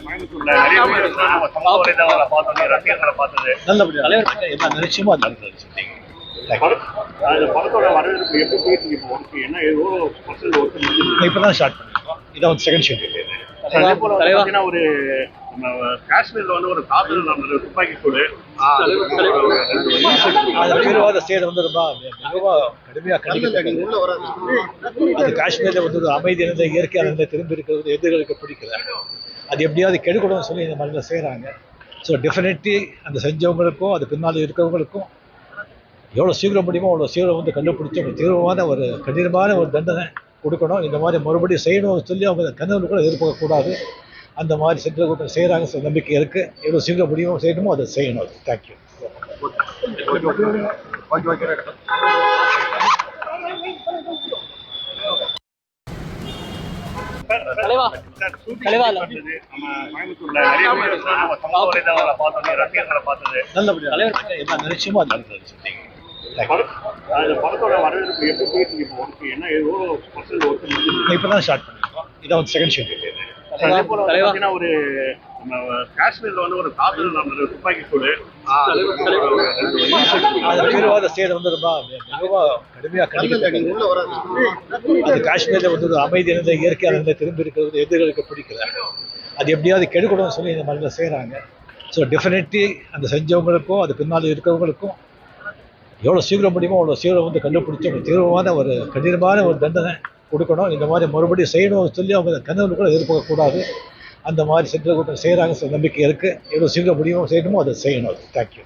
கோயம்புத்தூர்ல நிறைய பேர் நம்ம சமூக வலைதளங்களை பார்த்தோம், ரசிகர்களை பார்த்தது நல்லபடியா தலைவர் என்ன நிச்சயமா நடந்தது. அந்த படத்தோட வரவேற்பு எப்படி போயிட்டு இப்போ ஒர்க்கு என்ன ஏதோ பர்சன்ட் ஒர்க்கு இப்பதான் ஸ்டார்ட் பண்ணிருக்கோம். இதான் வந்து செகண்ட் ஷெட். அதே போல பார்த்தீங்கன்னா ஒரு நம்ம காஷ்மீர்ல வந்து ஒரு தாக்குதல் நடந்தது, துப்பாக்கி சூடு. அது தீவிரவாத செயல் வந்து ரொம்ப மிகவும் கடுமையாக கண்டிக்கத்தக்கது. அது காஷ்மீர்ல வந்து ஒரு அமைதி இருந்த இயற்கையான திரும்பி இருக்கிறது எதிர்களுக்கு பிடிக்கல. அது எப்படியாவது கெடுக்கணும்னு சொல்லி இந்த மாதிரிலாம் செய்கிறாங்க. ஸோ டெஃபினெட்லி அந்த செஞ்சவங்களுக்கும் அது பின்னால் இருக்கிறவங்களுக்கும் எவ்வளோ சீக்கிரம் முடியுமோ அவ்வளோ சீக்கிரம் வந்து கண்டுபிடிச்சி ஒரு தீவிரமான ஒரு கடினமான ஒரு தண்டனை கொடுக்கணும். இந்த மாதிரி மறுபடியும் செய்யணும்னு சொல்லி அவங்க கனவு கூட எதிர்பார்க்கக்கூடாது. அந்த மாதிரி சென்ற கூட்டம் செய்கிறாங்க நம்பிக்கை இருக்குது. எவ்வளோ சீக்கிரம் முடியுமோ செய்யணுமோ அதை செய்யணும். தேங்க்யூ. கோயம்புத்தூர்ல நிறைய பேர் நம்ம சமூக வலைதளங்களை பார்த்தோம், ரசிகர்களை பார்த்தது. நல்லபடியா தலைவர் என்ன நிச்சயமா நடந்தது. அந்த படத்தோட வரவேற்பு எப்படி போயிட்டு இப்போ ஒர்க்கு என்ன ஏதோ பர்சன்ட் ஒர்க்கு இப்பதான் ஸ்டார்ட் பண்ணிருக்கோம். இதான் வந்து செகண்ட் ஷெட். அதே போல பார்த்தீங்கன்னா ஒரு நம்ம காஷ்மீர்ல வந்து ஒரு தாக்குதல் நடந்தது, துப்பாக்கி சூடு. அது தீவிரவாத செயல் வந்து ரொம்ப மிகவும் கடுமையாக கண்டிக்கத்தக்கது. அது காஷ்மீர்ல வந்து ஒரு அமைதி இருந்த இயற்கையான திரும்பி இருக்கிறது எதிர்களுக்கு பிடிக்கல. அது எப்படியாவது கெடுக்கணும்னு சொல்லி இந்த மாதிரிலாம் செய்கிறாங்க. ஸோ டெஃபினெட்லி அந்த செஞ்சவங்களுக்கும் அது பின்னால் இருக்கிறவங்களுக்கும் எவ்வளோ சீக்கிரம் முடியுமோ அவ்வளோ சீக்கிரம் வந்து கண்டுபிடிச்சி ஒரு தீவிரமான ஒரு கடினமான ஒரு தண்டனை கொடுக்கணும். இந்த மாதிரி மறுபடியும் செய்யணும்னு சொல்லி அவங்க கனவு கூட எதிர்பார்க்கக்கூடாது. அந்த மாதிரி சென்ற கூட்டம் செய்கிறாங்க நம்பிக்கை இருக்குது. எவ்வளோ சீக்கிரம் முடியுமோ செய்யணுமோ அதை செய்யணும். தேங்க்யூ.